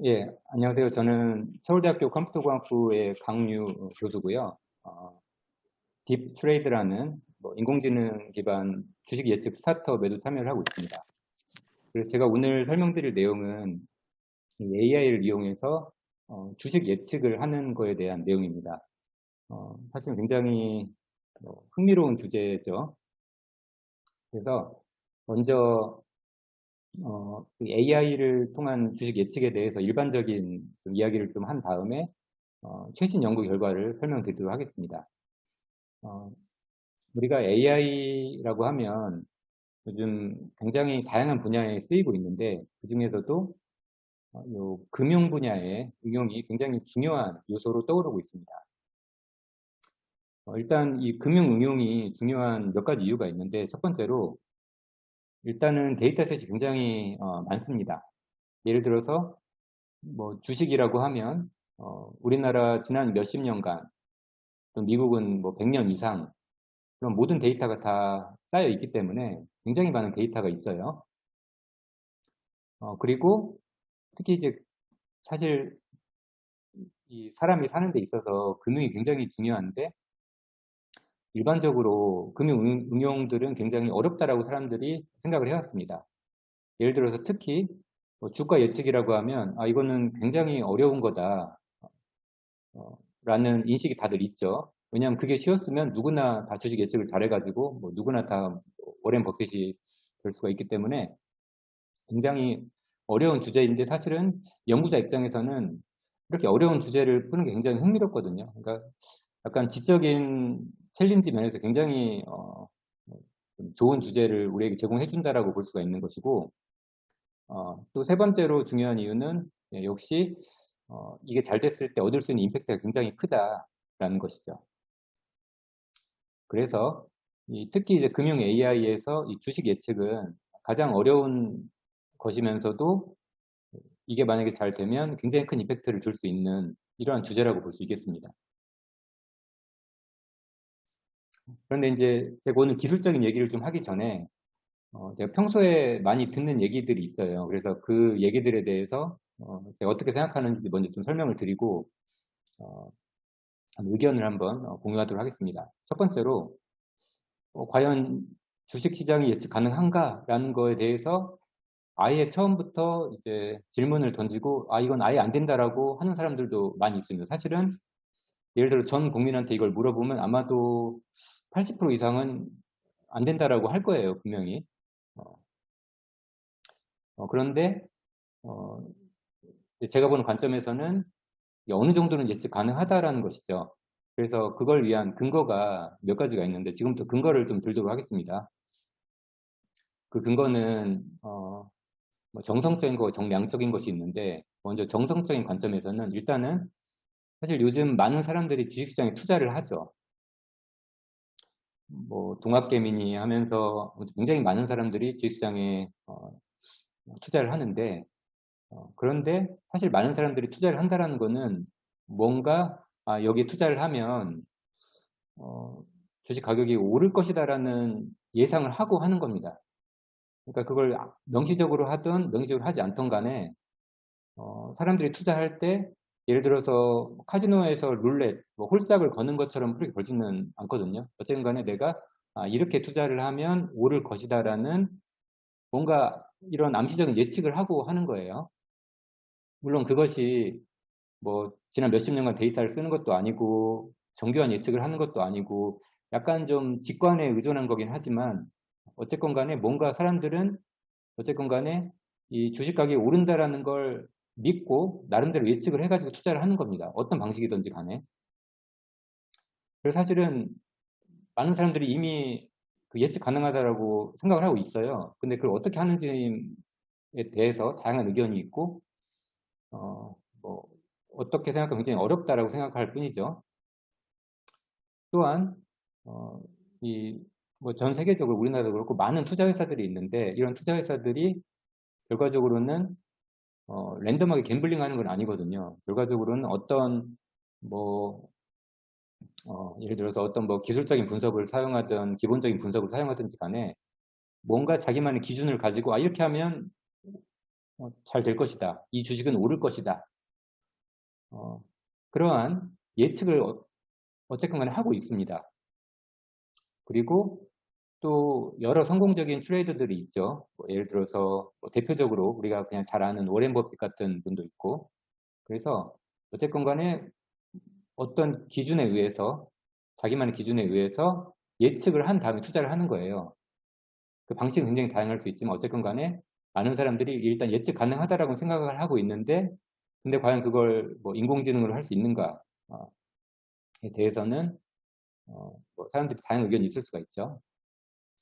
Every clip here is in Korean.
예, 안녕하세요. 저는 서울대학교 컴퓨터공학부의 강유 교수고요. 딥트레이드라는 인공지능 기반 주식 예측 스타트업에도 참여를 하고 있습니다. 그래서 제가 오늘 설명드릴 내용은 AI를 이용해서 주식 예측을 하는 거에 대한 내용입니다. 사실 굉장히 흥미로운 주제죠. 그래서 먼저 AI를 통한 주식 예측에 대해서 일반적인 좀 이야기를 좀 한 다음에 최신 연구 결과를 설명드리도록 하겠습니다. 우리가 AI라고 하면 요즘 굉장히 다양한 분야에 쓰이고 있는데 그 중에서도 요 금융 분야의 응용이 굉장히 중요한 요소로 떠오르고 있습니다. 일단 이 금융 응용이 중요한 몇 가지 이유가 있는데 첫 번째로 일단은 데이터셋이 굉장히 많습니다. 예를 들어서 뭐 주식이라고 하면 우리나라 지난 몇십 년간 또 미국은 뭐 100년 이상 그런 모든 데이터가 다 쌓여 있기 때문에 굉장히 많은 데이터가 있어요. 그리고 특히 이제 사실 이 사람이 사는 데 있어서 금융이 굉장히 중요한데 일반적으로 금융 응용들은 굉장히 어렵다라고 사람들이 생각을 해왔습니다. 예를 들어서 특히 뭐 주가 예측이라고 하면 이거는 굉장히 어려운 거다 라는 인식이 다들 있죠. 왜냐하면 그게 쉬웠으면 누구나 다 주식 예측을 잘해가지고 뭐 누구나 다 워렌 버핏이 될 수가 있기 때문에 굉장히 어려운 주제인데 사실은 연구자 입장에서는 이렇게 어려운 주제를 푸는 게 굉장히 흥미롭거든요. 그러니까 약간 지적인 챌린지 면에서 굉장히 좀 좋은 주제를 우리에게 제공해 준다라고 볼 수가 있는 것이고 또 세 번째로 중요한 이유는 역시 이게 잘 됐을 때 얻을 수 있는 임팩트가 굉장히 크다라는 것이죠. 그래서 특히 이제 금융 AI에서 이 주식 예측은 가장 어려운 것이면서도 이게 만약에 잘 되면 굉장히 큰 임팩트를 줄 수 있는 이러한 주제라고 볼 수 있겠습니다. 그런데 이제 제가 오늘 기술적인 얘기를 좀 하기 전에 제가 평소에 많이 듣는 얘기들이 있어요. 그래서 그 얘기들에 대해서 제가 어떻게 생각하는지 먼저 좀 설명을 드리고 의견을 한번 공유하도록 하겠습니다. 첫 번째로 과연 주식시장이 예측 가능한가라는 거에 대해서 아예 처음부터 이제 질문을 던지고 이건 아예 안 된다라고 하는 사람들도 많이 있습니다. 사실은 예를 들어 전 국민한테 이걸 물어보면 아마도 80% 이상은 안 된다라고 할 거예요, 분명히. 그런데 제가 보는 관점에서는 어느 정도는 예측 가능하다라는 것이죠. 그래서 그걸 위한 근거가 몇 가지가 있는데 지금부터 근거를 좀 들도록 하겠습니다. 그 근거는 뭐 정성적인 거, 정량적인 것이 있는데 먼저 정성적인 관점에서는 일단은 사실 요즘 많은 사람들이 주식시장에 투자를 하죠. 뭐 동학개미니 하면서 굉장히 많은 사람들이 주식시장에 투자를 하는데 그런데 사실 많은 사람들이 투자를 한다라는 거는 뭔가 여기에 투자를 하면 주식 가격이 오를 것이다라는 예상을 하고 하는 겁니다. 그러니까 그걸 명시적으로 하든 명시적으로 하지 않던 간에 사람들이 투자할 때 예를 들어서 카지노에서 룰렛, 뭐 홀짝을 거는 것처럼 그렇게 걸지는 않거든요. 어쨌든 간에 내가 이렇게 투자를 하면 오를 것이다라는 뭔가 이런 암시적인 예측을 하고 하는 거예요. 물론 그것이 뭐 지난 몇십 년간 데이터를 쓰는 것도 아니고 정교한 예측을 하는 것도 아니고 약간 좀 직관에 의존한 거긴 하지만 어쨌건 간에 뭔가 사람들은 어쨌건 간에 이 주식 가격이 오른다라는 걸 믿고 나름대로 예측을 해가지고 투자를 하는 겁니다. 어떤 방식이든지 간에. 그래서 사실은 많은 사람들이 이미 그 예측 가능하다라고 생각을 하고 있어요. 근데 그걸 어떻게 하는지에 대해서 다양한 의견이 있고 뭐 어떻게 생각하면 굉장히 어렵다라고 생각할 뿐이죠. 또한 이 뭐 전 세계적으로 우리나라도 그렇고 많은 투자 회사들이 있는데 이런 투자 회사들이 결과적으로는 랜덤하게 갬블링하는 건 아니거든요. 결과적으로는 어떤 뭐 예를 들어서 어떤 뭐 기술적인 분석을 사용하든 기본적인 분석을 사용하든지 간에 뭔가 자기만의 기준을 가지고 이렇게 하면 잘 될 것이다. 이 주식은 오를 것이다. 그러한 예측을 어쨌건 간에 하고 있습니다. 그리고 또 여러 성공적인 트레이더들이 있죠. 예를 들어서 대표적으로 우리가 그냥 잘 아는 워렌 버핏 같은 분도 있고, 그래서 어쨌건 간에 어떤 기준에 의해서, 자기만의 기준에 의해서 예측을 한 다음에 투자를 하는 거예요. 그 방식은 굉장히 다양할 수 있지만 어쨌건 간에 많은 사람들이 일단 예측 가능하다라고 생각을 하고 있는데, 근데 과연 그걸 인공지능으로 할 수 있는가에 대해서는 사람들이 다양한 의견이 있을 수가 있죠.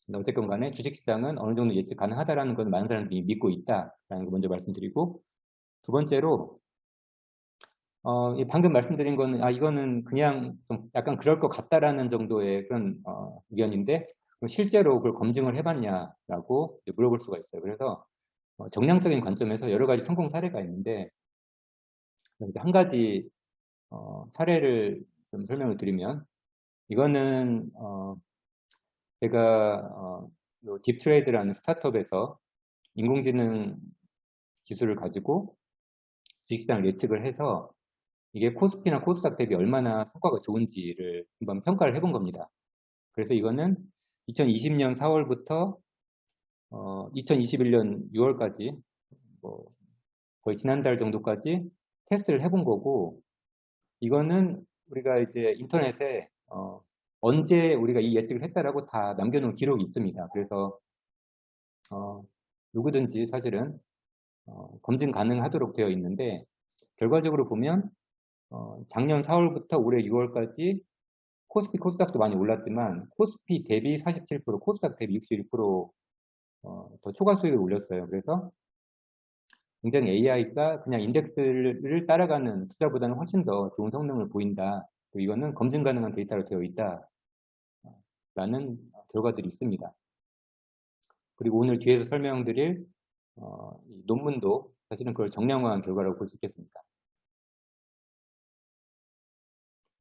근데 어쨌건 간에 주식시장은 어느 정도 예측 가능하다라는 건 많은 사람들이 믿고 있다라는 거 먼저 말씀드리고, 두 번째로 방금 말씀드린 거는 이거는 그냥 좀 약간 그럴 것 같다라는 정도의 그런 의견인데, 실제로 그걸 검증을 해봤냐라고 물어볼 수가 있어요. 그래서 정량적인 관점에서 여러 가지 성공 사례가 있는데, 이제 한 가지 사례를 좀 설명을 드리면, 이거는 제가 딥트레이드라는 스타트업에서 인공지능 기술을 가지고 주식시장을 예측을 해서 이게 코스피나 코스닥 대비 얼마나 성과가 좋은지를 한번 평가를 해본 겁니다. 그래서 이거는 2020년 4월부터 2021년 6월까지 거의 지난달 정도까지 테스트를 해본 거고, 이거는 우리가 이제 인터넷에 언제 우리가 이 예측을 했다라고 다 남겨놓은 기록이 있습니다. 그래서 누구든지 사실은 검증 가능하도록 되어 있는데, 결과적으로 보면 작년 4월부터 올해 6월까지 코스피 코스닥도 많이 올랐지만 코스피 대비 47%, 코스닥 대비 61%더 초과 수익을 올렸어요. 그래서 굉장히 AI가 그냥 인덱스를 따라가는 투자보다는 훨씬 더 좋은 성능을 보인다. 이거는 검증 가능한 데이터로 되어 있다라는 결과들이 있습니다. 그리고 오늘 뒤에서 설명드릴 이 논문도 사실은 그걸 정량화한 결과라고 볼 수 있겠습니다.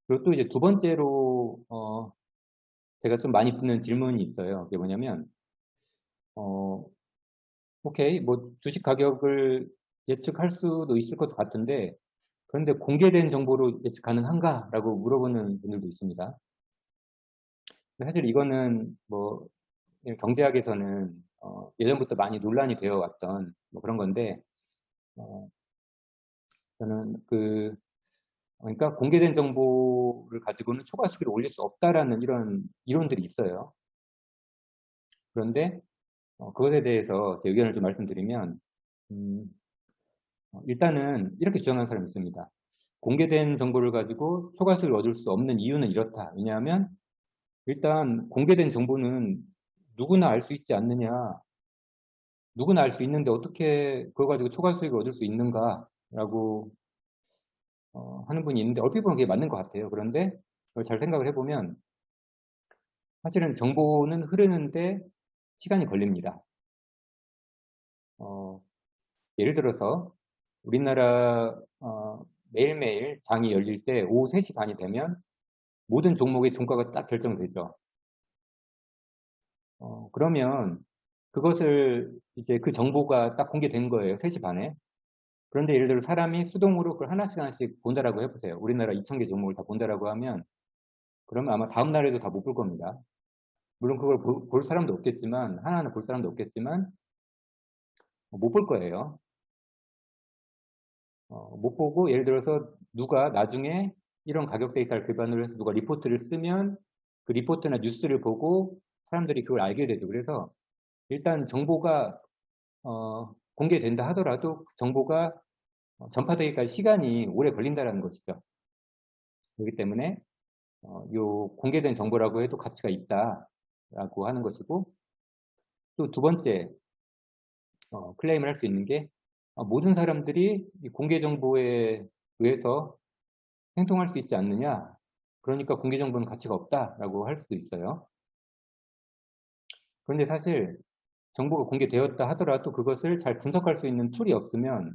그리고 또 이제 두 번째로 제가 좀 많이 듣는 질문이 있어요. 그게 뭐냐면 오케이, 주식 가격을 예측할 수도 있을 것 같은데, 그런데 공개된 정보로 예측 가능한가? 라고 물어보는 분들도 있습니다. 사실 이거는 경제학에서는 예전부터 많이 논란이 되어 왔던 그런 건데, 저는 그러니까 공개된 정보를 가지고는 초과 수익을 올릴 수 없다라는 이런 이론들이 있어요. 그런데 그것에 대해서 제 의견을 좀 말씀드리면, 일단은 이렇게 주장하는 사람이 있습니다. 공개된 정보를 가지고 초과 수익을 얻을 수 없는 이유는 이렇다. 왜냐하면 일단 공개된 정보는 누구나 알 수 있지 않느냐. 누구나 알 수 있는데 어떻게 그거 가지고 초과 수익을 얻을 수 있는가라고 하는 분이 있는데, 얼핏 보면 그게 맞는 것 같아요. 그런데 그걸 잘 생각을 해보면 사실은 정보는 흐르는데 시간이 걸립니다. 예를 들어서 우리나라 매일매일 장이 열릴 때 오후 3시 반이 되면 모든 종목의 종가가 딱 결정되죠. 그러면 그것을 이제 그 정보가 딱 공개된 거예요. 3시 반에. 그런데 예를 들어 사람이 수동으로 그걸 하나씩 하나씩 본다라고 해보세요. 우리나라 2,000개 종목을 다 본다라고 하면, 그러면 아마 다음 날에도 다 못 볼 겁니다. 물론 그걸 볼 사람도 없겠지만, 하나하나 볼 사람도 없겠지만 못 볼 거예요. 못 보고, 예를 들어서 누가 나중에 이런 가격 데이터를 기반으로 해서 누가 리포트를 쓰면 그 리포트나 뉴스를 보고 사람들이 그걸 알게 되죠. 그래서 일단 정보가 공개된다 하더라도 정보가 전파되기까지 시간이 오래 걸린다는 것이죠. 그렇기 때문에 요 공개된 정보라고 해도 가치가 있다라고 하는 것이고, 또 두 번째 클레임을 할 수 있는 게 모든 사람들이 이 공개 정보에 의해서 행동할 수 있지 않느냐. 그러니까 공개 정보는 가치가 없다라고 할 수도 있어요. 그런데 사실 정보가 공개되었다 하더라도 그것을 잘 분석할 수 있는 툴이 없으면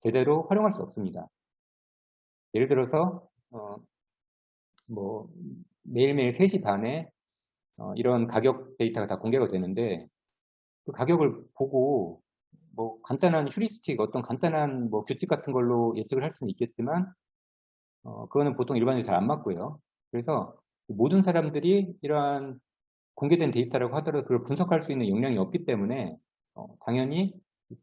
제대로 활용할 수 없습니다. 예를 들어서 매일매일 3시 반에 이런 가격 데이터가 다 공개가 되는데, 그 가격을 보고 뭐 간단한 휴리스틱, 어떤 간단한 뭐 규칙 같은 걸로 예측을 할 수는 있겠지만 그거는 보통 일반적으로 잘 안 맞고요. 그래서 모든 사람들이 이러한 공개된 데이터라고 하더라도 그걸 분석할 수 있는 역량이 없기 때문에 당연히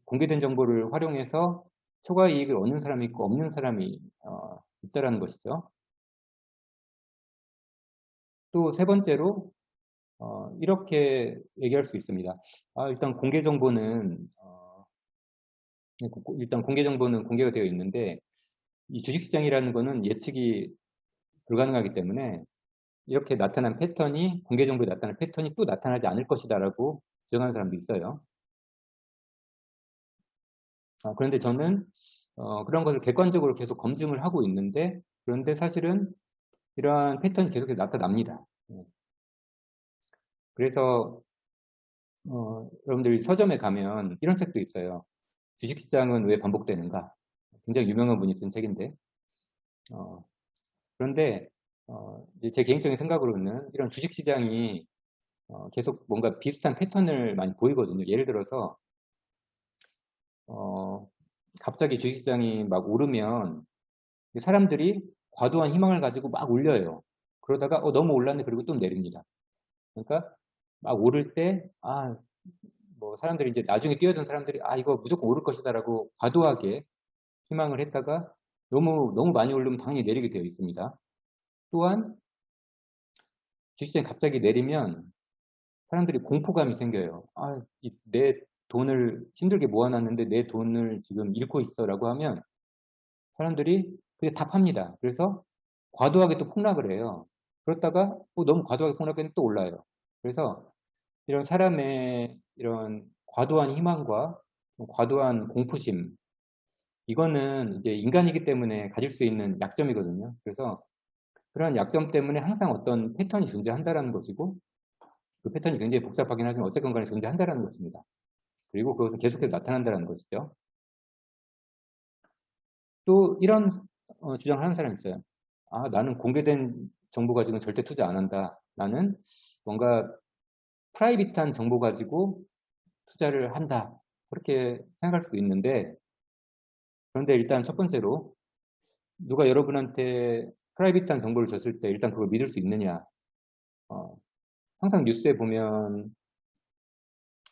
공개된 정보를 활용해서 초과 이익을 얻는 사람이 있고 없는 사람이 있다라는 것이죠. 또 세 번째로 이렇게 얘기할 수 있습니다. 일단 공개 정보는 일단 공개 정보는 공개가 되어 있는데 이 주식시장이라는 거는 예측이 불가능하기 때문에 이렇게 나타난 패턴이 공개 정보에 나타난 패턴이 또 나타나지 않을 것이다라고 주장하는 사람도 있어요. 그런데 저는 그런 것을 객관적으로 계속 검증을 하고 있는데 그런데 사실은 이러한 패턴이 계속 나타납니다. 그래서 여러분들이 서점에 가면 이런 책도 있어요. 주식시장은 왜 반복되는가? 굉장히 유명한 분이 쓴 책인데 그런데 이제 제 개인적인 생각으로는 이런 주식시장이 계속 뭔가 비슷한 패턴을 많이 보이거든요. 예를 들어서 갑자기 주식시장이 막 오르면 사람들이 과도한 희망을 가지고 막 올려요. 그러다가 너무 올랐네 그리고 또 내립니다. 그러니까 막 오를 때 뭐 사람들이 이제 나중에 뛰어든 사람들이 이거 무조건 오를 것이다라고 과도하게 희망을 했다가 너무 많이 오르면 당연히 내리게 되어 있습니다. 또한 주식시장이 갑자기 내리면 사람들이 공포감이 생겨요. 내 돈을 힘들게 모아놨는데 내 돈을 지금 잃고 있어라고 하면 사람들이 그게 다 팝니다. 그래서 과도하게 또 폭락을 해요. 그렇다가 너무 과도하게 폭락했는데 또 올라요. 그래서 이런 사람의 이런 과도한 희망과 과도한 공포심 이거는 이제 인간이기 때문에 가질 수 있는 약점이거든요. 그래서 그런 약점 때문에 항상 어떤 패턴이 존재한다라는 것이고 그 패턴이 굉장히 복잡하긴 하지만 어쨌건 간에 존재한다라는 것입니다. 그리고 그것은 계속해서 나타난다는 것이죠. 또 이런 주장을 하는 사람이 있어요. 나는 공개된 정보 가지고는 절대 투자 안 한다. 나는 뭔가 프라이빗한 정보 가지고 투자를 한다. 그렇게 생각할 수도 있는데 그런데 일단 첫 번째로 누가 여러분한테 프라이빗한 정보를 줬을 때 일단 그걸 믿을 수 있느냐. 항상 뉴스에 보면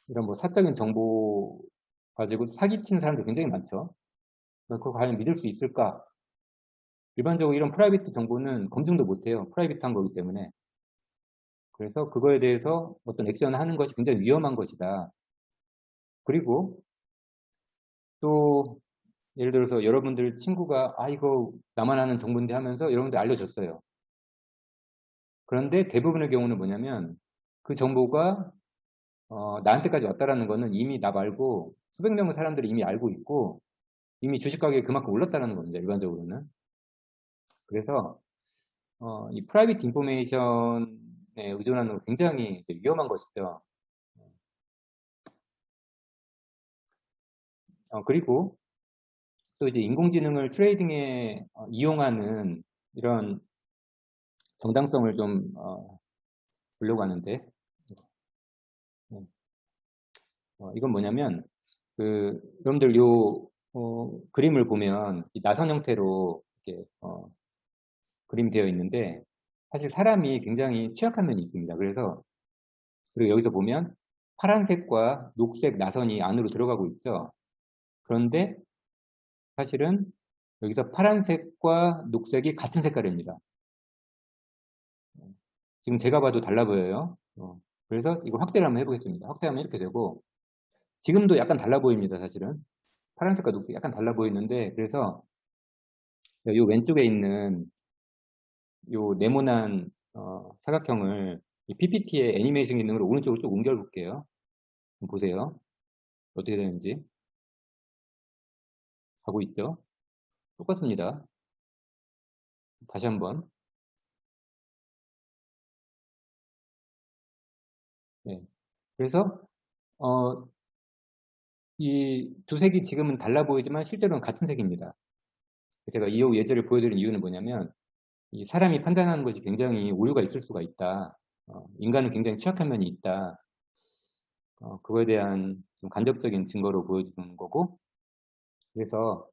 이런 뭐 사적인 정보 가지고 사기치는 사람들 굉장히 많죠. 그걸 과연 믿을 수 있을까? 일반적으로 이런 프라이빗 정보는 검증도 못해요. 프라이빗한 거기 때문에. 그래서 그거에 대해서 어떤 액션을 하는 것이 굉장히 위험한 것이다. 그리고 또 예를 들어서 여러분들 친구가 이거 나만 아는 정보인데 하면서 여러분들 알려줬어요. 그런데 대부분의 경우는 뭐냐면 그 정보가 나한테까지 왔다라는 거는 이미 나 말고 수백 명의 사람들이 이미 알고 있고 이미 주식 가격이 그만큼 올랐다는 겁니다. 일반적으로는. 그래서 이 프라이빗 인포메이션에 의존하는 건 굉장히 위험한 것이죠. 그리고 또 이제 인공지능을 트레이딩에 이용하는 이런 정당성을 좀 보려고 하는데 이건 뭐냐면 여러분들 요 그림을 보면 이 나선 형태로 이렇게 그림이 되어 있는데 사실 사람이 굉장히 취약한 면이 있습니다. 그리고 여기서 보면 파란색과 녹색 나선이 안으로 들어가고 있죠. 그런데 사실은 여기서 파란색과 녹색이 같은 색깔입니다. 지금 제가 봐도 달라 보여요. 그래서 이거 확대를 한번 해보겠습니다. 확대하면 이렇게 되고 지금도 약간 달라 보입니다. 사실은 파란색과 녹색이 약간 달라 보이는데 그래서 이 왼쪽에 있는 요 네모난 사각형을 이 PPT의 애니메이션 기능으로 오른쪽으로 쭉 옮겨 볼게요. 보세요. 어떻게 되는지. 가고 있죠? 똑같습니다. 다시 한번. 네. 그래서 이 두 색이 지금은 달라 보이지만 실제로는 같은 색입니다. 제가 이 예제를 보여드린 이유는 뭐냐면 이 사람이 판단하는 것이 굉장히 오류가 있을 수가 있다. 인간은 굉장히 취약한 면이 있다. 그거에 대한 좀 간접적인 증거로 보여주는 거고, 그래서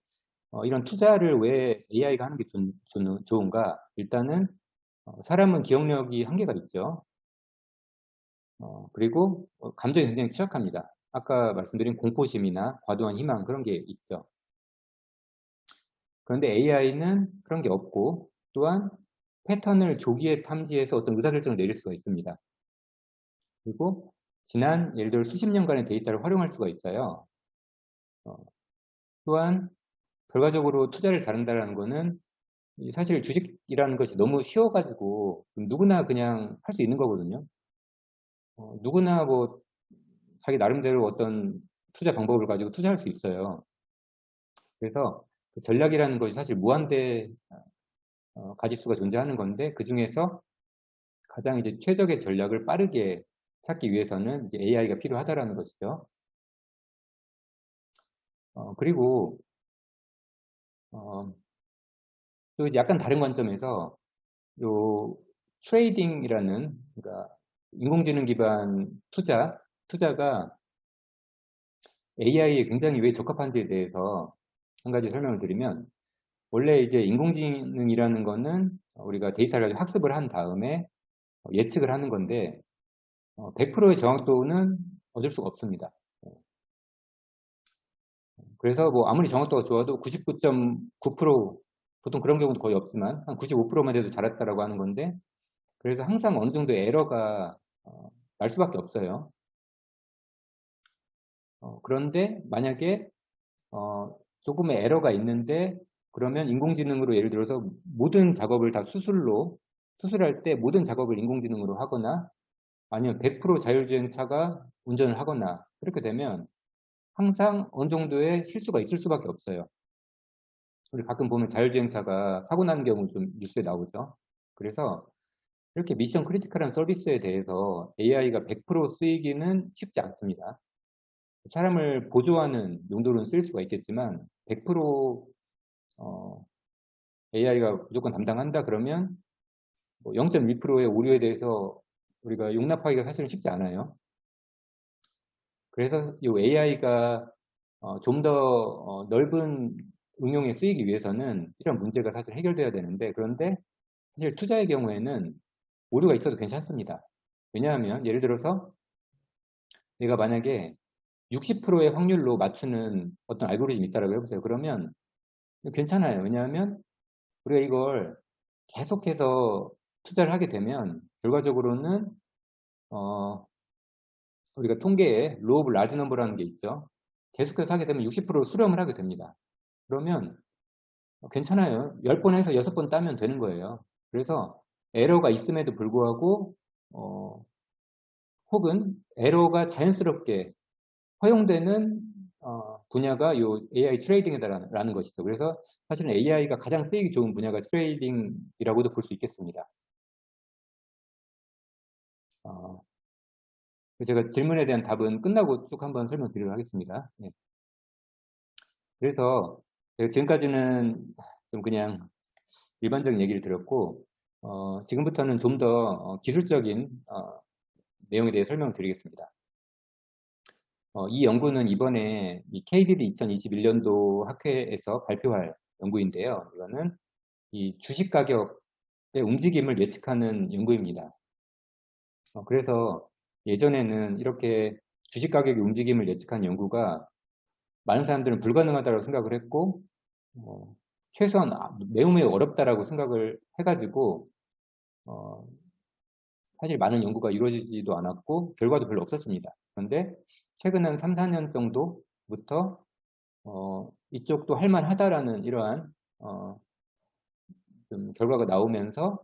이런 투자를 왜 AI가 하는 게 좋은가? 일단은 사람은 기억력이 한계가 있죠. 그리고 감정이 굉장히 취약합니다. 아까 말씀드린 공포심이나 과도한 희망 그런 게 있죠. 그런데 AI는 그런 게 없고 또한 패턴을 조기에 탐지해서 어떤 의사결정을 내릴 수가 있습니다. 그리고 지난 예를 들어 수십 년간의 데이터를 활용할 수가 있어요. 또한 결과적으로 투자를 잘한다는 거는 사실 주식이라는 것이 너무 쉬워가지고 누구나 그냥 할 수 있는 거거든요. 누구나 뭐 자기 나름대로 어떤 투자 방법을 가지고 투자할 수 있어요. 그래서 그 전략이라는 것이 사실 무한대 가지수가 존재하는 건데 그 중에서 가장 이제 최적의 전략을 빠르게 찾기 위해서는 이제 AI가 필요하다라는 것이죠. 그리고 또 이제 약간 다른 관점에서 요 트레이딩이라는 그러니까 인공지능 기반 투자가 AI에 굉장히 왜 적합한지에 대해서 한 가지 설명을 드리면 원래 이제 인공지능이라는 거는 우리가 데이터를 가지고 학습을 한 다음에 예측을 하는 건데 100%의 정확도는 얻을 수가 없습니다. 그래서 뭐 아무리 정확도가 좋아도 99.9% 보통 그런 경우도 거의 없지만 한 95%만 돼도 잘했다라고 하는 건데 그래서 항상 어느 정도의 에러가 날 수밖에 없어요. 그런데 만약에 조금의 에러가 있는데 그러면 인공지능으로 예를 들어서 모든 작업을 다 수술할 때 모든 작업을 인공지능으로 하거나 아니면 100% 자율주행차가 운전을 하거나 그렇게 되면 항상 어느 정도의 실수가 있을 수밖에 없어요. 우리 가끔 보면 자율주행차가 사고 나는 경우 좀 뉴스에 나오죠. 그래서 이렇게 미션 크리티컬한 서비스에 대해서 AI가 100% 쓰이기는 쉽지 않습니다. 사람을 보조하는 용도로는 쓸 수가 있겠지만 100% AI가 무조건 담당한다 그러면 0.1%의 오류에 대해서 우리가 용납하기가 사실은 쉽지 않아요. 그래서 이 AI가 좀 더 넓은 응용에 쓰이기 위해서는 이런 문제가 사실 해결돼야 되는데 그런데 사실 투자의 경우에는 오류가 있어도 괜찮습니다. 왜냐하면 예를 들어서 내가 만약에 60%의 확률로 맞추는 어떤 알고리즘이 있다고 해보세요. 그러면 괜찮아요. 왜냐하면 우리가 이걸 계속해서 투자를 하게 되면 결과적으로는 우리가 통계에 로우 오브 라지 넘버라는 게 있죠. 계속해서 하게 되면 60% 수렴을 하게 됩니다. 그러면 괜찮아요. 10번 해서 6번 따면 되는 거예요. 그래서 에러가 있음에도 불구하고 혹은 에러가 자연스럽게 허용되는 분야가 요 AI 트레이딩이다라는 것이죠. 그래서 사실은 AI가 가장 쓰이기 좋은 분야가 트레이딩이라고도 볼 수 있겠습니다. 제가 질문에 대한 답은 끝나고 쭉 한번 설명드리도록 하겠습니다. 네. 그래서 제가 지금까지는 좀 그냥 일반적인 얘기를 드렸고 지금부터는 좀 더 기술적인 내용에 대해 설명을 드리겠습니다. 이 연구는 이번에 이 KDD 2021년도 학회에서 발표할 연구인데요. 이거는 이 주식 가격의 움직임을 예측하는 연구입니다. 그래서 예전에는 이렇게 주식 가격의 움직임을 예측하는 연구가 많은 사람들은 불가능하다고 생각을 했고 최소한 매우 어렵다라고 생각을 해가지고 사실 많은 연구가 이루어지지도 않았고 결과도 별로 없었습니다. 그런데 최근 한 3, 4년 정도부터 이쪽도 할만하다라는 이러한 좀 결과가 나오면서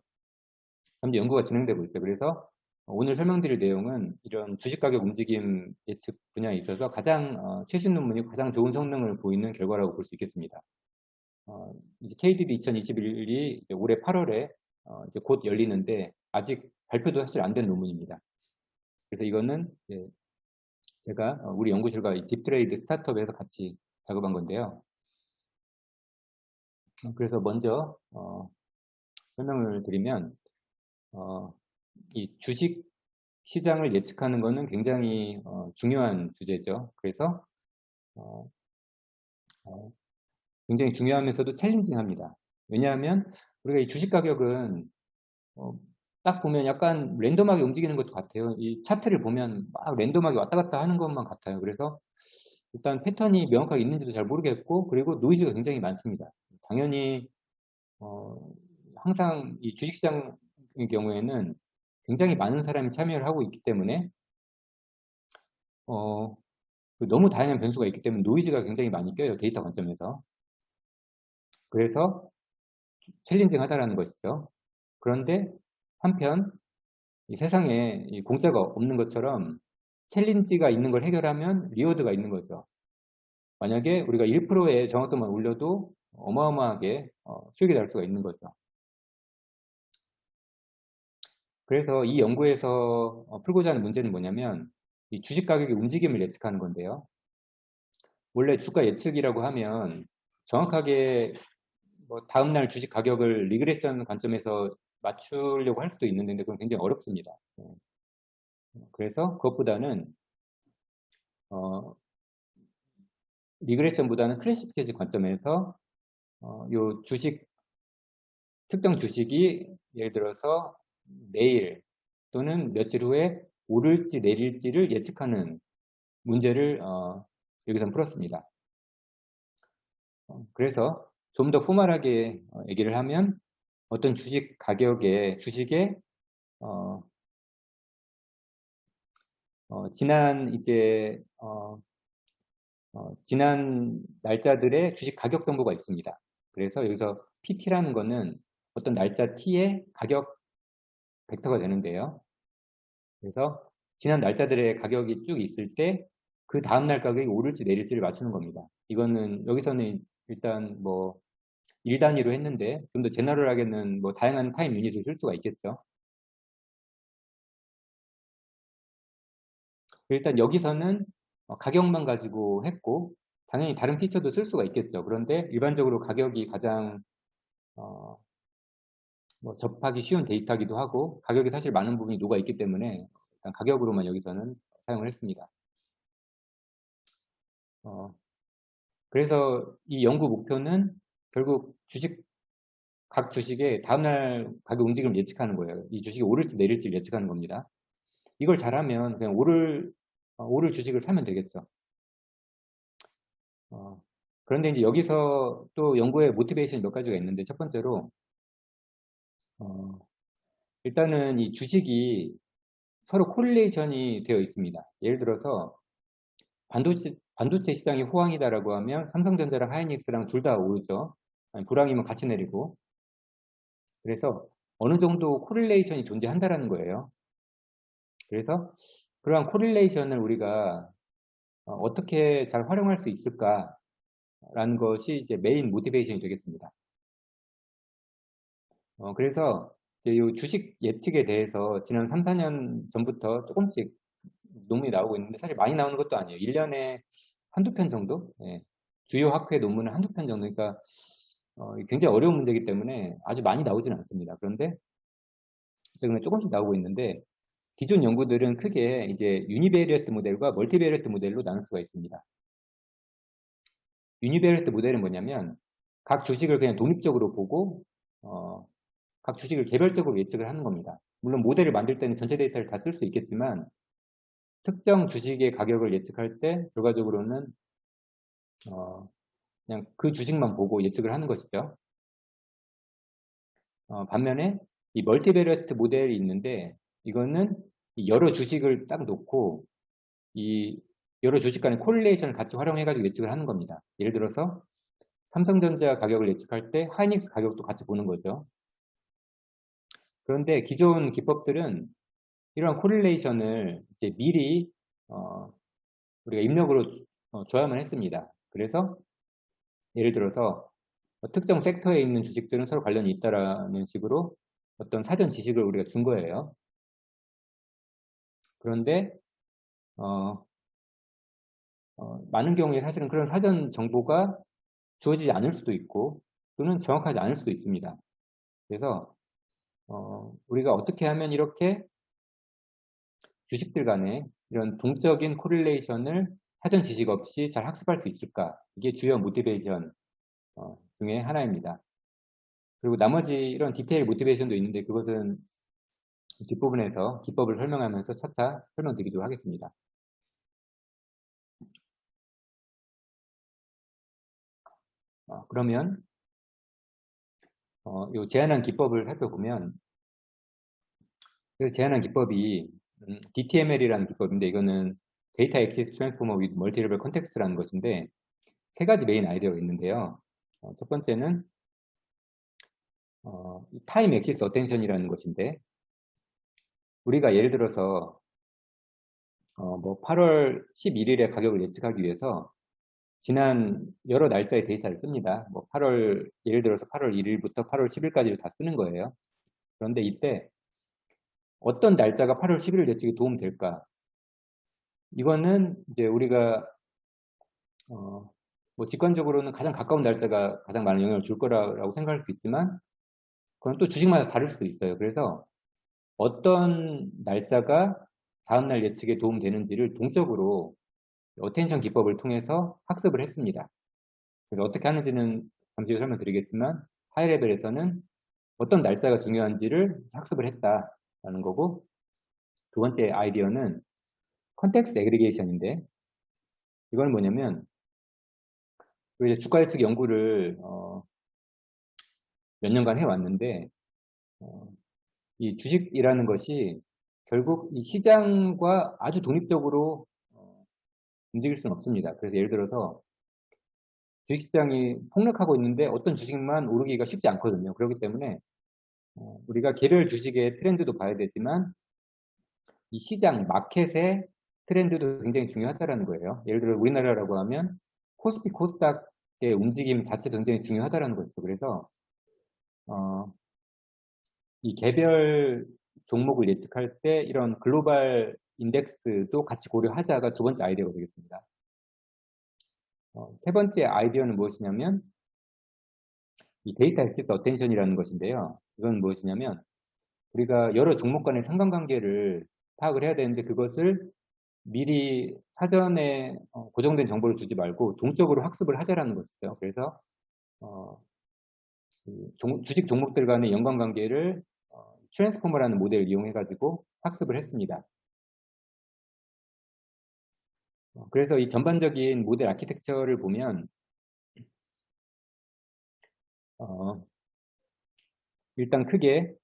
현재 연구가 진행되고 있어요. 그래서 오늘 설명드릴 내용은 이런 주식 가격 움직임 예측 분야에 있어서 가장 최신 논문이 가장 좋은 성능을 보이는 결과라고 볼 수 있겠습니다. 이제 KDD 2021이 올해 8월에 이제 곧 열리는데 아직 발표도 사실 안 된 논문입니다. 그래서 이거는 제가 우리 연구실과 딥트레이드 스타트업에서 같이 작업한 건데요. 그래서 먼저 설명을 드리면 이 주식 시장을 예측하는 것은 굉장히 중요한 주제죠. 그래서 굉장히 중요하면서도 챌린징합니다. 왜냐하면 우리가 이 주식 가격은 딱 보면 약간 랜덤하게 움직이는 것도 같아요. 이 차트를 보면 막 랜덤하게 왔다 갔다 하는 것만 같아요. 그래서 일단 패턴이 명확하게 있는지도 잘 모르겠고, 그리고 노이즈가 굉장히 많습니다. 당연히 항상 이 주식시장의 경우에는 굉장히 많은 사람이 참여를 하고 있기 때문에 너무 다양한 변수가 있기 때문에 노이즈가 굉장히 많이 껴요. 데이터 관점에서. 그래서 챌린징하다라는 것이죠. 그런데 한편 이 세상에 이 공짜가 없는 것처럼 챌린지가 있는 걸 해결하면 리워드가 있는 거죠. 만약에 우리가 1%의 정확도만 올려도 어마어마하게 수익이 날 수가 있는 거죠. 그래서 이 연구에서 풀고자 하는 문제는 뭐냐면 이 주식 가격의 움직임을 예측하는 건데요. 원래 주가 예측이라고 하면 정확하게 뭐 다음날 주식 가격을 리그레션 관점에서 맞추려고 할 수도 있는데 그건 굉장히 어렵습니다. 그래서 그것보다는 리그레션보다는 클래시피케이션 관점에서 요 주식 특정 주식이 예를 들어서 내일 또는 며칠 후에 오를지 내릴지를 예측하는 문제를 여기서 풀었습니다. 그래서 좀 더 포멀하게 얘기를 하면 어떤 주식 가격에 주식의 지난 날짜들의 주식 가격 정보가 있습니다. 그래서 여기서 PT라는 거는 어떤 날짜 T의 가격 벡터가 되는데요. 그래서 지난 날짜들의 가격이 쭉 있을 때 그 다음날 가격이 오를지 내릴지를 맞추는 겁니다. 이거는 여기서는 일단 뭐 1단위로 했는데 좀 더 제너럴하게는 뭐 다양한 타임 유닛을 쓸 수가 있겠죠. 일단 여기서는 가격만 가지고 했고 당연히 다른 피처도 쓸 수가 있겠죠. 그런데 일반적으로 가격이 가장 뭐 접하기 쉬운 데이터이기도 하고 가격이 사실 많은 부분이 녹아 있기 때문에 일단 가격으로만 여기서는 사용을 했습니다. 그래서 이 연구 목표는 결국 각 주식의 다음날 가격 움직임을 예측하는 거예요. 이 주식이 오를지 내릴지 예측하는 겁니다. 이걸 잘하면 그냥 오를 주식을 사면 되겠죠. 그런데 이제 여기서 또 연구의 모티베이션이 몇 가지가 있는데 첫 번째로 일단은 이 주식이 서로 코릴레이션이 되어 있습니다. 예를 들어서 반도체 시장이 호황이다라고 하면 삼성전자랑 하이닉스랑 둘 다 오르죠. 아니, 불황이면 같이 내리고. 그래서 어느 정도 코릴레이션이 존재한다라는 거예요. 그래서 그러한 코릴레이션을 우리가 어떻게 잘 활용할 수 있을까라는 것이 이제 메인 모티베이션이 되겠습니다. 그래서 이제 이 주식 예측에 대해서 지난 3, 4년 전부터 조금씩 논문이 나오고 있는데 사실 많이 나오는 것도 아니에요. 1년에 한두 편 정도? 예. 주요 학회 논문은 한두 편 정도. 그러니까 굉장히 어려운 문제이기 때문에 아주 많이 나오지는 않습니다. 그런데 최근에 조금씩 나오고 있는데 기존 연구들은 크게 이제 유니베리어트 모델과 멀티베리어트 모델로 나눌 수가 있습니다. 유니베리어트 모델은 뭐냐면 각 주식을 그냥 독립적으로 보고 각 주식을 개별적으로 예측을 하는 겁니다. 물론 모델을 만들 때는 전체 데이터를 다 쓸 수 있겠지만 특정 주식의 가격을 예측할 때 결과적으로는 그냥 그 주식만 보고 예측을 하는 것이죠. 반면에 이 멀티베리어트 모델이 있는데 이거는 여러 주식을 딱 놓고 이 여러 주식 간의 코릴레이션을 같이 활용해가지고 예측을 하는 겁니다. 예를 들어서 삼성전자 가격을 예측할 때 하이닉스 가격도 같이 보는 거죠. 그런데 기존 기법들은 이러한 코릴레이션을 이제 미리 우리가 입력으로 줘야만 했습니다. 그래서 예를 들어서 특정 섹터에 있는 주식들은 서로 관련이 있다라는 식으로 어떤 사전 지식을 우리가 준 거예요. 그런데 많은 경우에 사실은 그런 사전 정보가 주어지지 않을 수도 있고 또는 정확하지 않을 수도 있습니다. 그래서 우리가 어떻게 하면 이렇게 주식들 간의 이런 동적인 코릴레이션을 사전 지식 없이 잘 학습할 수 있을까? 이게 주요 모티베이션 중에 하나입니다. 그리고 나머지 이런 디테일 모티베이션도 있는데 그것은 뒷부분에서 기법을 설명하면서 차차 설명드리도록 하겠습니다. 그러면 이 제안한 기법을 살펴보면 그 제안한 기법이 DTML이라는 기법인데 이거는 데이터 액세스 트랜스포머 with 멀티레벨 컨텍스트라는 것인데 세 가지 메인 아이디어가 있는데요. 첫 번째는 타임 액시스 어텐션이라는 것인데 우리가 예를 들어서 뭐 8월 11일의 가격을 예측하기 위해서 지난 여러 날짜의 데이터를 씁니다. 뭐 예를 들어서 8월 1일부터 8월 10일까지를 다 쓰는 거예요. 그런데 이때 어떤 날짜가 8월 11일 예측에 도움될까? 이거는 이제 우리가 뭐 직관적으로는 가장 가까운 날짜가 가장 많은 영향을 줄 거라고 생각할 수 있지만 그건 또 주식마다 다를 수도 있어요. 그래서 어떤 날짜가 다음날 예측에 도움되는지를 동적으로 어텐션 기법을 통해서 학습을 했습니다. 그래서 어떻게 하는지는 잠시 후 설명드리겠지만 하이 레벨에서는 어떤 날짜가 중요한지를 학습을 했다라는 거고 두 번째 아이디어는 컨텍스트 애그리게이션인데 이건 뭐냐면 이제 주가 예측 연구를 몇 년간 해왔는데 이 주식이라는 것이 결국 이 시장과 아주 독립적으로 움직일 수는 없습니다. 그래서 예를 들어서 주식시장이 폭락하고 있는데 어떤 주식만 오르기가 쉽지 않거든요. 그렇기 때문에 우리가 개별 주식의 트렌드도 봐야 되지만 이 시장, 마켓의 트렌드도 굉장히 중요하다는 거예요. 예를 들어 우리나라라고 하면 코스피, 코스닥의 움직임 자체도 굉장히 중요하다는 것이죠. 그래서 이 개별 종목을 예측할 때 이런 글로벌 인덱스도 같이 고려하자가 두 번째 아이디어가 되겠습니다. 세 번째 아이디어는 무엇이냐면 이 데이터 액세스 어텐션이라는 것인데요. 이건 무엇이냐면 우리가 여러 종목 간의 상관관계를 파악을 해야 되는데 그것을 미리 사전에 고정된 정보를 주지 말고 동적으로 학습을 하자라는 것이죠. 그래서 주식 종목들 간의 연관관계를 트랜스포머라는 모델을 이용해 가지고 학습을 했습니다. 그래서 이 전반적인 모델 아키텍처를 보면 일단 크게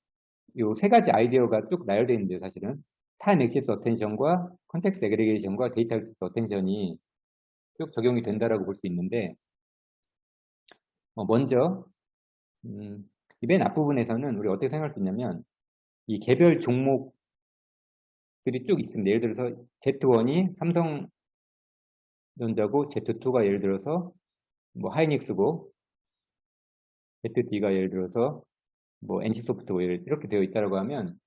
이 세 가지 아이디어가 쭉 나열되어 있는데요. 사실은 타임 액시스 어텐션과 컨텍스트 애그리게이션과 데이터 액시스 어텐션이 쭉 적용이 된다라고 볼 수 있는데 먼저 이 맨 앞부분에서는 우리 어떻게 생각할 수 있냐면 이 개별 종목들이 쭉 있습니다. 예를 들어서 Z1이 삼성전자고 Z2가 예를 들어서 뭐 하이닉스고 ZD가 예를 들어서 뭐 NC소프트고 이렇게 되어 있다고 하면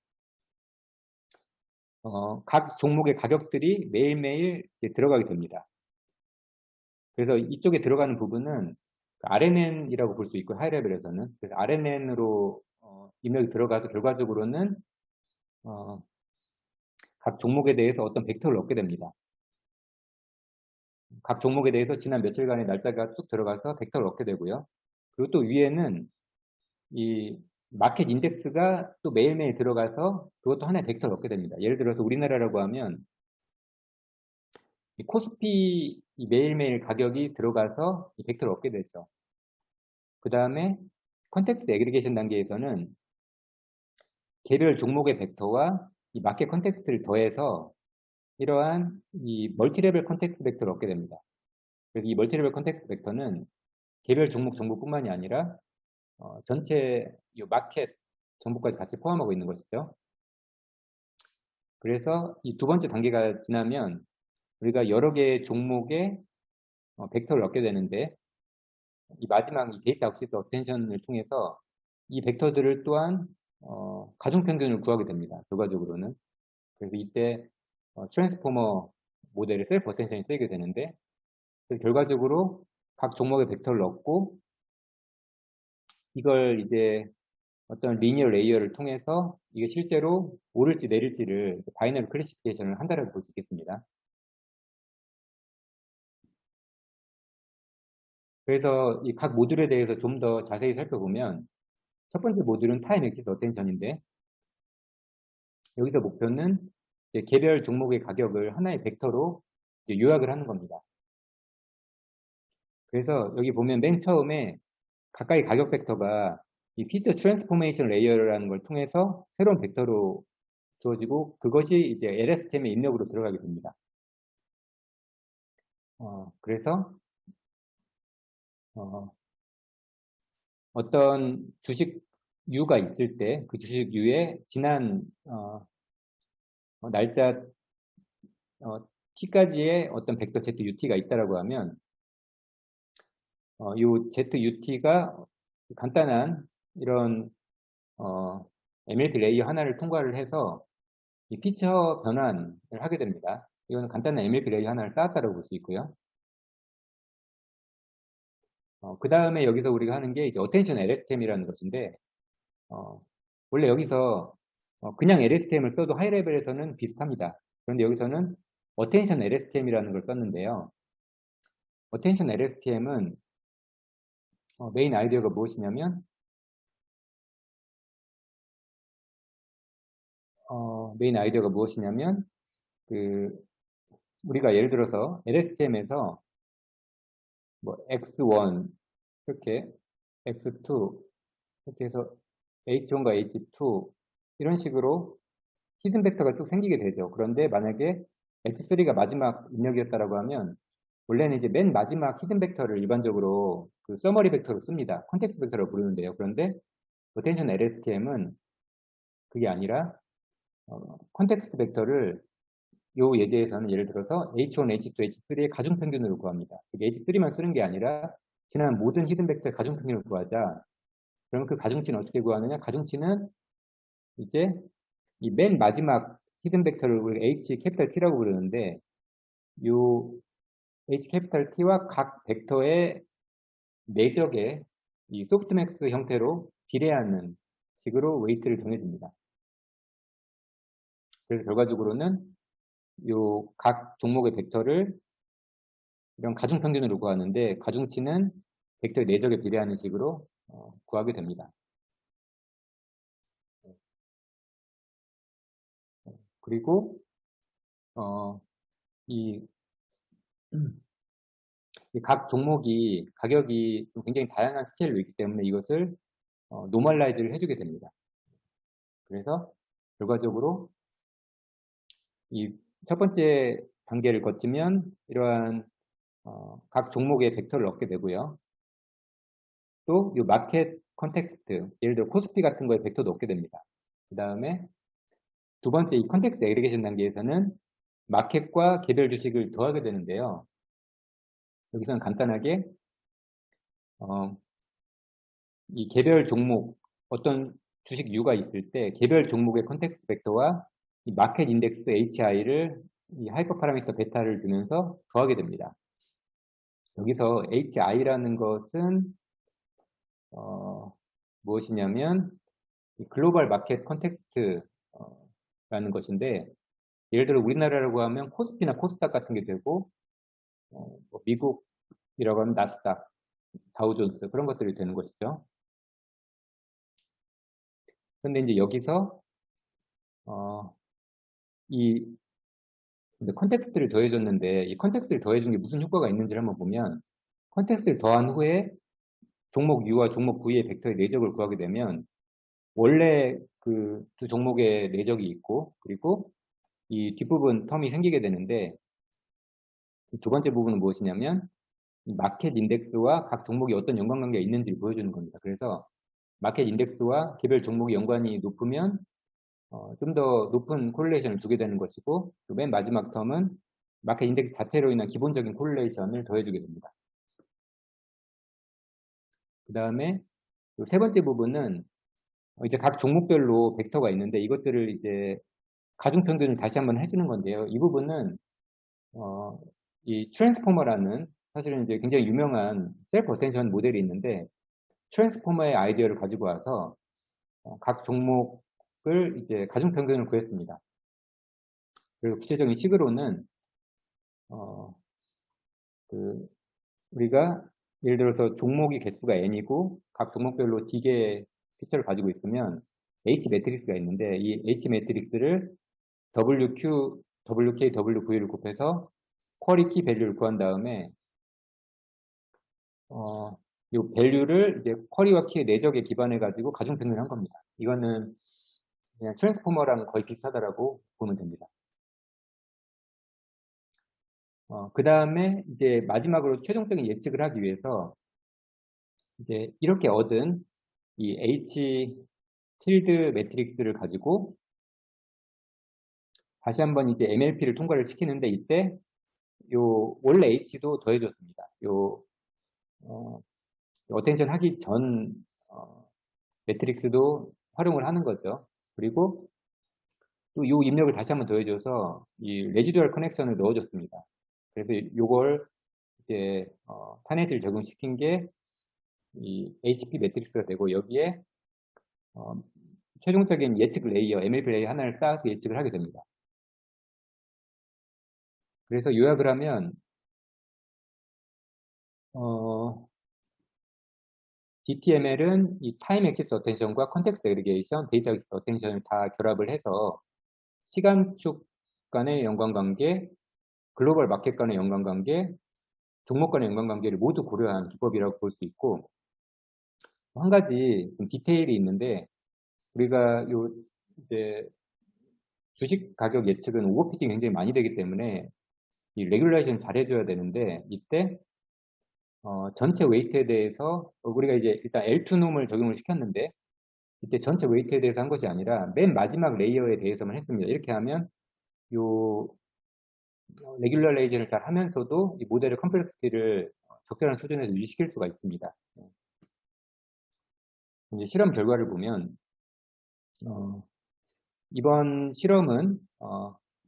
각 종목의 가격들이 매일매일 들어가게 됩니다. 그래서 이쪽에 들어가는 부분은 RNN이라고 볼 수 있고 하이레벨에서는 그래서 RNN으로 입력이 들어가서 결과적으로는 각 종목에 대해서 어떤 벡터를 얻게 됩니다. 각 종목에 대해서 지난 며칠간의 날짜가 쭉 들어가서 벡터를 얻게 되고요. 그리고 또 위에는 이 마켓 인덱스가 또 매일매일 들어가서 그것도 하나의 벡터를 얻게 됩니다. 예를 들어서 우리나라라고 하면 이 코스피 이 매일매일 가격이 들어가서 이 벡터를 얻게 되죠. 그 다음에 컨텍스트 애그리게이션 단계에서는 개별 종목의 벡터와 이 마켓 컨텍스트를 더해서 이러한 이 멀티레벨 컨텍스트 벡터를 얻게 됩니다. 그래서 이 멀티레벨 컨텍스트 벡터는 개별 종목 정보뿐만이 아니라 전체 이 마켓 정보까지 같이 포함하고 있는 것이죠. 그래서 이 두 번째 단계가 지나면 우리가 여러 개의 종목의 벡터를 얻게 되는데 이 마지막 이 데이터 액시스 어텐션을 통해서 이 벡터들을 또한 가중평균을 구하게 됩니다. 결과적으로는. 그래서 이때 트랜스포머 모델의 셀프 어텐션이 쓰이게 되는데 결과적으로 각 종목의 벡터를 얻고 이걸 이제 어떤 리니어 레이어를 통해서 이게 실제로 오를지 내릴지를 바이너리 클래시피케이션을 한다고 볼 수 있겠습니다. 그래서 이 각 모듈에 대해서 좀 더 자세히 살펴보면 첫 번째 모듈은 타임 엑시스 어텐션인데 여기서 목표는 이제 개별 종목의 가격을 하나의 벡터로 이제 요약을 하는 겁니다. 그래서 여기 보면 맨 처음에 각각의 가격 벡터가 이 피처 트랜스포메이션 레이어라는 걸 통해서 새로운 벡터로 주어지고 그것이 이제 LSTM의 입력으로 들어가게 됩니다. 그래서 어떤 주식 U가 있을 때 그 주식 U의 지난 날짜 T까지의 어떤 벡터 ZUT가 있다라고 하면 이 ZUT가 간단한 이런 MLP 레이어 하나를 통과를 해서 이 피처 변환을 하게 됩니다. 이거는 간단한 MLP 레이어 하나를 쌓았다고 볼 수 있고요. 그 다음에 여기서 우리가 하는 게 이제 어텐션 LSTM이라는 것인데 원래 여기서 그냥 LSTM을 써도 하이 레벨에서는 비슷합니다. 그런데 여기서는 어텐션 LSTM이라는 걸 썼는데요. 어텐션 LSTM은 메인 아이디어가 무엇이냐면 그 우리가 예를 들어서 LSTM에서 뭐 x1 이렇게 x2 이렇게 해서 h1과 h2 이런 식으로 히든 벡터가 쭉 생기게 되죠. 그런데 만약에 x3가 마지막 입력이었다라고 하면 원래는 이제 맨 마지막 히든 벡터를 일반적으로 그 서머리 벡터로 씁니다. 컨텍스트 벡터라고 부르는데요. 그런데 어텐션 LSTM은 그게 아니라 컨텍스트 벡터를 요 예제에서는 예를 들어서 H1, H2, H3의 가중평균으로 구합니다. 즉 H3만 쓰는 게 아니라 지난 모든 히든 벡터의 가중평균을 구하자. 그러면 그 가중치는 어떻게 구하느냐? 가중치는 이제 이 맨 마지막 히든 벡터를 우리가 H 캐피탈 T라고 부르는데 요 H 캐피탈 T와 각 벡터의 내적의 이 소프트맥스 형태로 비례하는 식으로 웨이트를 정해줍니다. 그래서 결과적으로는 요 각 종목의 벡터를 이런 가중평균으로 구하는데 가중치는 벡터의 내적에 비례하는 식으로 구하게 됩니다. 그리고 이 각 종목이 가격이 굉장히 다양한 스케일로 있기 때문에 이것을 노멀라이즈를 해주게 됩니다. 그래서 결과적으로 이 첫 번째 단계를 거치면 이러한 각 종목의 벡터를 얻게 되고요. 또 이 마켓 컨텍스트, 예를 들어 코스피 같은 거에 벡터도 얻게 됩니다. 그 다음에 두 번째 이 컨텍스트 애그리게이션 단계에서는 마켓과 개별 주식을 더하게 되는데요. 여기서는 간단하게 이 개별 종목 어떤 주식 U가 있을 때 개별 종목의 컨텍스트 벡터와 이 마켓 인덱스 HI를 이 하이퍼 파라미터 베타를 두면서 더하게 됩니다. 여기서 HI라는 것은 무엇이냐면 글로벌 마켓 컨텍스트라는 것인데 예를 들어 우리나라라고 하면 코스피나 코스닥 같은 게 되고 뭐 미국이라고 하면 나스닥, 다우존스 그런 것들이 되는 것이죠. 그런데 이제 여기서 이 컨텍스트를 더해줬는데 이 컨텍스트를 더해준 게 무슨 효과가 있는지를 한번 보면 컨텍스트를 더한 후에 종목 U와 종목 V의 벡터의 내적을 구하게 되면 원래 그 두 종목의 내적이 있고 그리고 이 뒷부분 텀이 생기게 되는데 두 번째 부분은 무엇이냐면 이 마켓 인덱스와 각 종목이 어떤 연관관계가 있는지를 보여주는 겁니다. 그래서 마켓 인덱스와 개별 종목의 연관이 높으면 좀 더 높은 코릴레이션을 두게 되는 것이고 맨 마지막 텀은 마켓 인덱스 자체로 인한 기본적인 코릴레이션을 더해주게 됩니다. 그 다음에 세 번째 부분은 이제 각 종목별로 벡터가 있는데 이것들을 이제 가중평균을 다시 한번 해주는 건데요. 이 부분은 이 트랜스포머라는 사실은 이제 굉장히 유명한 셀프 어텐션 모델이 있는데 트랜스포머의 아이디어를 가지고 와서 각 종목을 이제 가중평균을 구했습니다. 그리고 구체적인 식으로는 어, 우리가 예를 들어서 종목이 개수가 n이고 각 종목별로 D개의 피처를 가지고 있으면 H 매트릭스가 있는데 이 H 매트릭스를 WQ, WK, WV를 곱해서 쿼리 키 밸류를 구한 다음에 이 밸류를 이제 쿼리와 키의 내적에 기반해 가지고 가중평균을 한 겁니다. 이거는 그냥 트랜스포머랑 거의 비슷하다라고 보면 됩니다. 그 다음에 이제 마지막으로 최종적인 예측을 하기 위해서 이제 이렇게 얻은 이 H tilde 매트릭스를 가지고 다시 한번 이제 MLP를 통과를 시키는데 이때 요 원래 H도 더해줬습니다. 요 어텐션 하기 전 매트릭스도 활용을 하는 거죠. 그리고 또 요 입력을 다시 한번 더해줘서 이 레지듀얼 커넥션을 넣어줬습니다. 그래서 요걸 이제 타넷을 적용시킨 게 이 HP 매트릭스가 되고 여기에 최종적인 예측 레이어, MLP 레이어 하나를 쌓아서 예측을 하게 됩니다. 그래서 요약을 하면 DTML은 이 타임 액시스 어텐션과 컨텍스트 애그리게이션, 데이터 액시스 어텐션을 다 결합을 해서 시간축 간의 연관관계, 글로벌 마켓 간의 연관관계, 종목 간의 연관관계를 모두 고려한 기법이라고 볼 수 있고 한 가지 좀 디테일이 있는데 우리가 요 이제 주식 가격 예측은 오버피팅이 굉장히 많이 되기 때문에 이 레귤레이션 잘 해줘야 되는데 이때 전체 웨이트에 대해서 우리가 이제 일단 L2놈을 적용을 시켰는데 이때 전체 웨이트에 대해서 한 것이 아니라 맨 마지막 레이어에 대해서만 했습니다. 이렇게 하면 요 레귤러레이션을 잘 하면서도 이 모델의 컴플렉시티를 적절한 수준에서 유지시킬 수가 있습니다. 이제 실험 결과를 보면 이번 실험은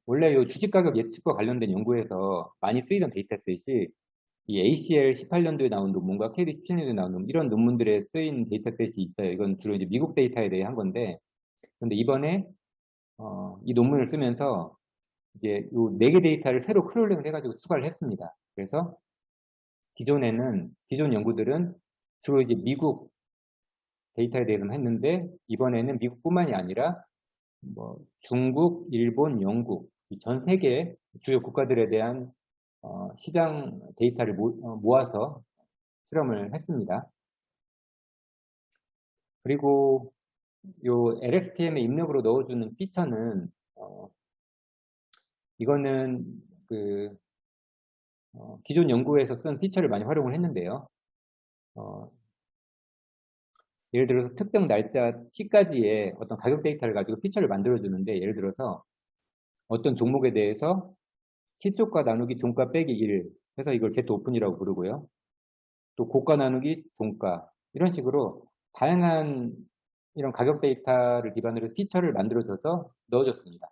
원래 이 주식가격 예측과 관련된 연구에서 많이 쓰이던 데이터셋이 이 ACL 18년도에 나온 논문과 KD 17년도에 나온 논문 이런 논문들에 쓰인 데이터셋이 있어요. 이건 주로 이제 미국 데이터에 대해 한 건데, 근데 이번에 이 논문을 쓰면서 이제 이 4개 데이터를 새로 크롤링을 해가지고 추가를 했습니다. 그래서 기존 연구들은 주로 이제 미국 데이터에 대해서만 했는데 이번에는 미국뿐만이 아니라 뭐 중국, 일본, 영국 전 세계 주요 국가들에 대한 시장 데이터를 모아서 실험을 했습니다. 그리고 요 LSTM에 입력으로 넣어주는 피처는 이거는 그 기존 연구에서 쓴 피처를 많이 활용을 했는데요. 예를 들어서 특정 날짜 T까지의 어떤 가격 데이터를 가지고 피처를 만들어주는데 예를 들어서 어떤 종목에 대해서 T쪽과 나누기 종가 빼기 1 해서 이걸 Z 오픈이라고 부르고요. 또 고가 나누기 종가 이런 식으로 다양한 이런 가격 데이터를 기반으로 피처를 만들어줘서 넣어줬습니다.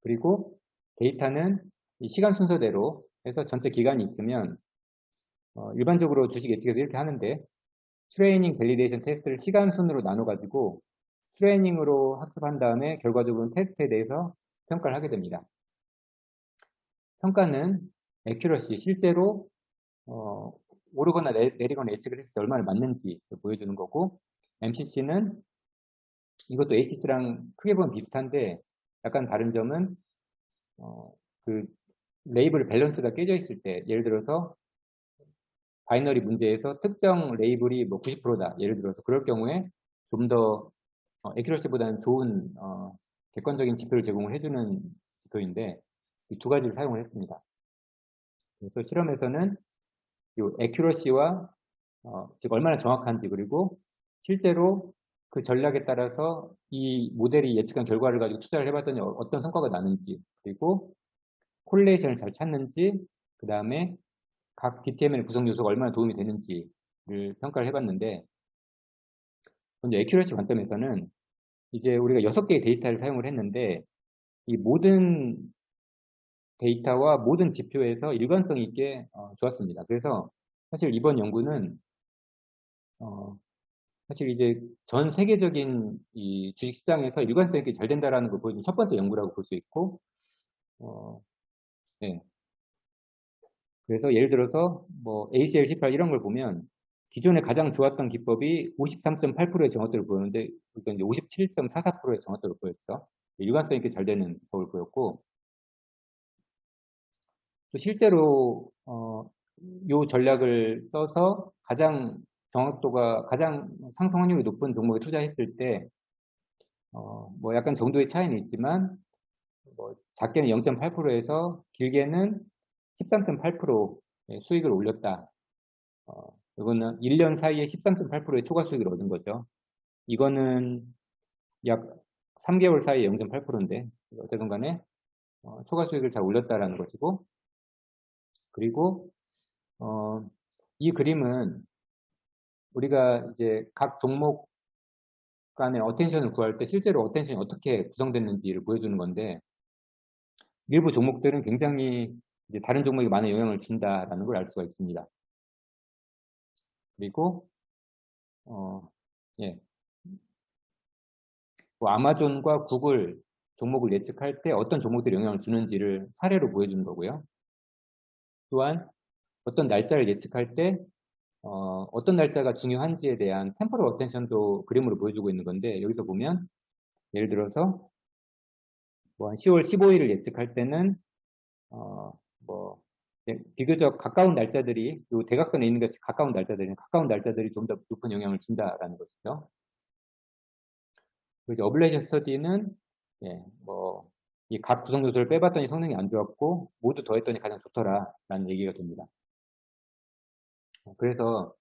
그리고 데이터는 이 시간 순서대로 해서 전체 기간이 있으면 일반적으로 주식 예측에서 이렇게 하는데 트레이닝 밸리데이션 테스트를 시간 순으로 나눠 가지고 트레이닝으로 학습한 다음에 결과적으로는 테스트에 대해서 평가를 하게 됩니다. 평가는 액큐러시 실제로 오르거나 내리거나 예측을 했을 때 얼마나 맞는지 보여주는 거고 MCC는 이것도 ACC랑 크게 보면 비슷한데 약간 다른 점은 그 레이블 밸런스가 깨져 있을 때 예를 들어서 바이너리 문제에서 특정 레이블이 뭐 90%다 예를 들어서 그럴 경우에 좀 더 액큐러시보다는 좋은 객관적인 지표를 제공을 해주는 지표인데 이 두 가지를 사용을 했습니다. 그래서 실험에서는 이 액큐러시와 즉 얼마나 정확한지 그리고 실제로 그 전략에 따라서 이 모델이 예측한 결과를 가지고 투자를 해봤더니 어떤 성과가 나는지 그리고 콜레이션을 잘 찾는지 그 다음에 각 DTML 구성 요소가 얼마나 도움이 되는지를 평가를 해봤는데 먼저 액큐러시 관점에서는 이제 우리가 6개의 데이터를 사용을 했는데 이 모든 데이터와 모든 지표에서 일관성 있게 좋았습니다. 그래서 사실 이번 연구는 사실 이제 전 세계적인 이 주식시장에서 일관성 있게 잘 된다라는 걸 보여준 첫 번째 연구라고 볼 수 있고, 어, 네. 그래서 예를 들어서 뭐 ACL18 이런 걸 보면 기존에 가장 좋았던 기법이 53.8%의 정확도를 보였는데 그러니까 이제 57.44%의 정확도를 보였죠. 일관성 있게 잘 되는 기법을 보였고 또 실제로 요 전략을 써서 가장 정확도가 가장 상승 확률이 높은 종목에 투자했을 때 뭐 약간 정도의 차이는 있지만 뭐 작게는 0.8%에서 길게는 13.8%의 수익을 올렸다. 이거는 1년 사이에 13.8%의 초과 수익을 얻은 거죠. 이거는 약 3개월 사이에 0.8%인데 어쨌든 간에 초과 수익을 잘 올렸다라는 것이고 그리고 이 그림은 우리가 이제 각 종목 간의 어텐션을 구할 때 실제로 어텐션이 어떻게 구성됐는지를 보여주는 건데 일부 종목들은 굉장히 이제 다른 종목에 많은 영향을 준다라는 걸 알 수가 있습니다. 그리고 예, 뭐 아마존과 구글 종목을 예측할 때 어떤 종목들이 영향을 주는지를 사례로 보여주는 거고요. 또한 어떤 날짜를 예측할 때 어떤 날짜가 중요한지에 대한 템포럴 어텐션도 그림으로 보여주고 있는 건데 여기서 보면 예를 들어서 뭐 한 10월 15일을 예측할 때는 뭐 비교적 가까운 날짜들이 요 대각선에 있는 것이 가까운 날짜들이 좀 더 높은 영향을 준다라는 것이죠. 그리고 어블레이션 스터디는 예, 뭐 이 각 구성 요소를 빼봤더니 성능이 안 좋았고 모두 더했더니 가장 좋더라라는 얘기가 됩니다. 그래서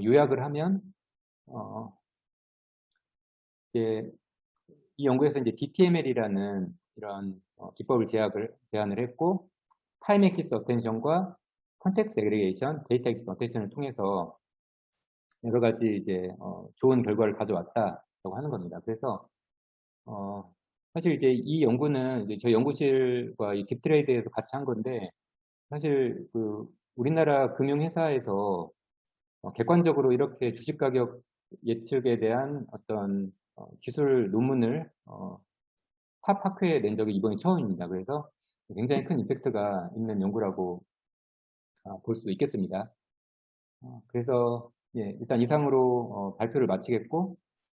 요약을 하면 이제 이 연구에서 이제 DTML이라는 이런 기법을 제안을 했고 타임 액시스 어텐션과 컨텍스트 애그리게이션, 데이터 액시스 어텐션을 통해서 여러 가지 이제 좋은 결과를 가져왔다라고 하는 겁니다. 그래서 사실 이제 이 연구는 이제 저희 연구실과 이 딥트레이드에서 같이 한 건데 사실 그 우리나라 금융회사에서 객관적으로 이렇게 주식 가격 예측에 대한 어떤 기술 논문을 탑 학회에 낸 적이 이번이 처음입니다. 그래서 굉장히 큰 임팩트가 있는 연구라고 볼 수 있겠습니다. 그래서 예, 일단 이상으로 발표를 마치겠고